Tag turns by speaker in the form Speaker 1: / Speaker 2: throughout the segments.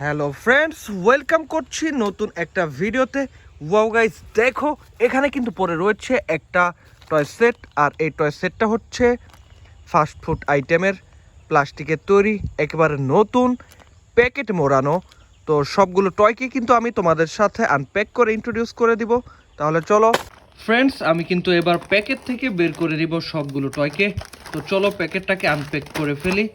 Speaker 1: Hello friends, welcome করছি নতুন একটা ভিডিওতে। ওয়াও গাইস, দেখো এখানে কিন্তু পরে রয়েছে একটা টয় সেট, আর এই টয় সেটটা হচ্ছে ফাস্ট ফুড আইটেমের, প্লাস্টিকের তৈরি, একেবারে নতুন, প্যাকেট মোড়ানো। তো সবগুলো টয়কে কিন্তু আমি তোমাদের সাথে আনপ্যাক করে ইন্ট্রোডিউস করে দিব। তাহলে চলো ফ্রেন্ডস, আমি কিন্তু এবার প্যাকেট থেকে বের করে দিব সবগুলো টয়কে। তো চলো প্যাকেটটাকে আনপ্যাক করে ফেলি।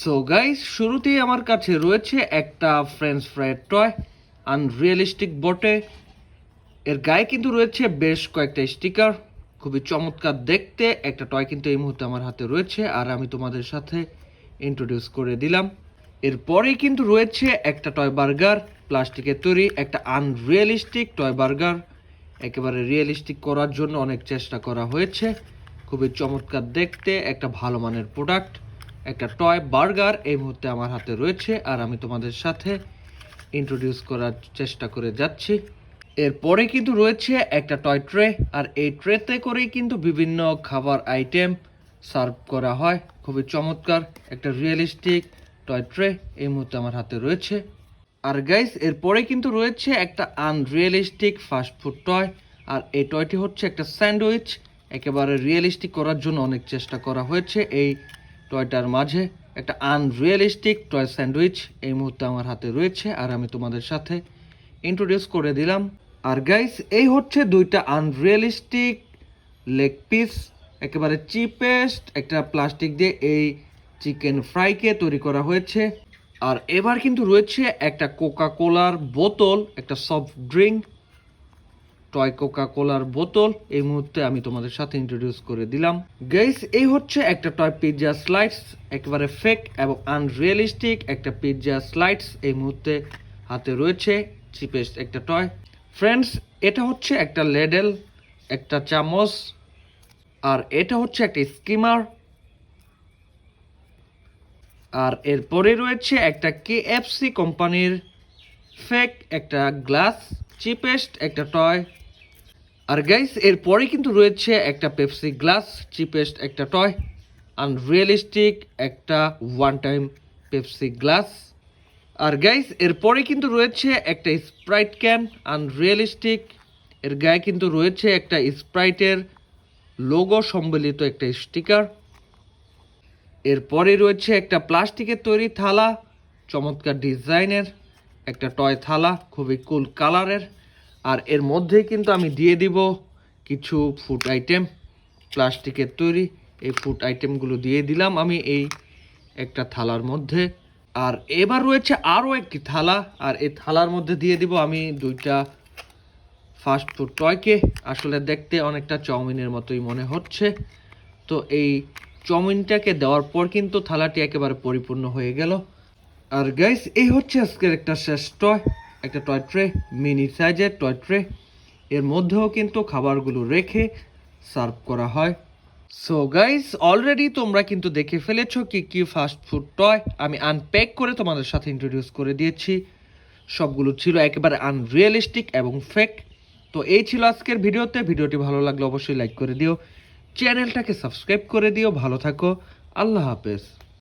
Speaker 1: সো গাইস, শুরুতেই আমার কাছে রয়েছে একটা ফ্রেঞ্চ ফ্রাইড টয়, আনরিয়েলিস্টিক বটে। এর গায়ে কিন্তু রয়েছে বেশ কয়েকটা স্টিকার, খুবই চমৎকার দেখতে একটা টয় কিন্তু এই মুহূর্তে আমার হাতে রয়েছে, আর আমি তোমাদের সাথে ইন্ট্রোডিউস করে দিলাম। এরপরেই কিন্তু রয়েছে একটা টয় বার্গার, প্লাস্টিকের তৈরি, একটা আনরিয়েলিস্টিক টয় বার্গার। একেবারে রিয়েলিস্টিক করার জন্য অনেক চেষ্টা করা হয়েছে, খুবই চমৎকার দেখতে একটা ভালো মানের প্রোডাক্ট। একটা টয় বার্গার এই মুহূর্তে আমার হাতে রয়েছে, আর আমি তোমাদের সাথে ইন্ট্রোডিউস করার চেষ্টা করে যাচ্ছি। এরপরে কিন্তু রয়েছে একটা টয় ট্রে, আর এই ট্রেতে করেই কিন্তু বিভিন্ন খাবার আইটেম সার্ভ করা হয়। খুবই চমৎকার একটা রিয়েলিস্টিক টয় ট্রে এই মুহূর্তে আমার হাতে রয়েছে। আর গাইস, এরপরে কিন্তু রয়েছে একটা আনরিয়েলিস্টিক ফাস্টফুড টয়, আর এই টয়টি হচ্ছে একটা স্যান্ডউইচ। একেবারে রিয়েলিস্টিক করার জন্য অনেক চেষ্টা করা হয়েছে এই টয়টার মাঝে। একটা আনরিয়েলিস্টিক টয় স্যান্ডউইচ এই মুহূর্তে আমার হাতে রয়েছে, আর আমি তোমাদের সাথে ইন্ট্রোডিউস করে দিলাম। আর গাইস, এই হচ্ছে দুইটা আনরিয়েলিস্টিক লেগ পিস, একেবারে চিপেস্ট একটা প্লাস্টিক দিয়ে এই চিকেন ফ্রাইকে তৈরি করা হয়েছে। আর এবার কিন্তু রয়েছে একটা কোকা কোলার বোতল, একটা সফট ড্রিঙ্ক টয় কোকা কোলার বোতল এই মুহূর্তে আমি তোমাদের সাথে ইন্ট্রোডিউস করে দিলাম। গাইস, এই হচ্ছে একটা টয় পিৎজা স্লাইডস, একেবারে ফেক এবং আনরিয়েলিস্টিক একটা পিৎজা স্লাইডস এই মুহূর্তে হাতে রয়েছে, চিপেস্ট একটা টয়। ফ্রেন্ডস, এটা হচ্ছে একটা লেডেল, একটা চামচ, আর এটা হচ্ছে একটা স্কিমার। আর এরপরে রয়েছে একটা কেএফসি কোম্পানির ফেক একটা গ্লাস, চিপেস্ট একটা টয়। আর গাইস, এরপরে কিন্তু রয়েছে একটা পেপসি গ্লাস, চিপেস্ট একটা টয়, আনরিয়েলিস্টিক একটা ওয়ান টাইম পেপসি গ্লাস। আর গাইস, এরপরে কিন্তু রয়েছে একটা স্প্রাইট ক্যান, আনরিয়েলিস্টিক। এর গায়ে কিন্তু রয়েছে একটা স্প্রাইটের লোগো সম্বলিত একটা স্টিকার। এরপরে রয়েছে একটা প্লাস্টিকের তৈরি থালা, চমৎকার ডিজাইনের একটা টয় থালা, খুবই কুল কালারের। আর এর মধ্যে কিন্তু আমি দিয়ে দিব কিছু ফুড আইটেম, প্লাস্টিকের তৈরি এই ফুড আইটেমগুলো দিয়ে দিলাম আমি এই একটা থালার মধ্যে। আর এবার রয়েছে আরও একটি থালা, আর এই থালার মধ্যে দিয়ে দিব আমি দুইটা ফাস্ট ফুড টয়কে। আসলে দেখতে অনেকটা চাউমিনের মতোই মনে হচ্ছে। তো এই চাউমিনটাকে দেওয়ার পর কিন্তু থালাটি একেবারে পরিপূর্ণ হয়ে গেল। আর গাইস, এই হচ্ছে আজকের একটা শেষ টয়, একটা টয় ট্রে, মিনি সাইজের টয় ট্রে। এর মধ্যেও কিন্তু খাবারগুলো রেখে সার্ভ করা হয়। সো গাইস, অলরেডি তোমরা কিন্তু দেখে ফেলেছো কি কি ফাস্ট ফুড টয় আমি আনপ্যাক করে তোমাদের সাথে ইন্ট্রোডিউস করে দিয়েছি। সবগুলো ছিল একেবারে আনরিয়েলিস্টিক এবং ফেক। তো এই ছিল আজকের ভিডিওতে। ভিডিওটি ভালো লাগলে অবশ্যই লাইক করে দিও, চ্যানেলটাকে সাবস্ক্রাইব করে দিও। ভালো থাকো, আল্লাহ হাফেজ।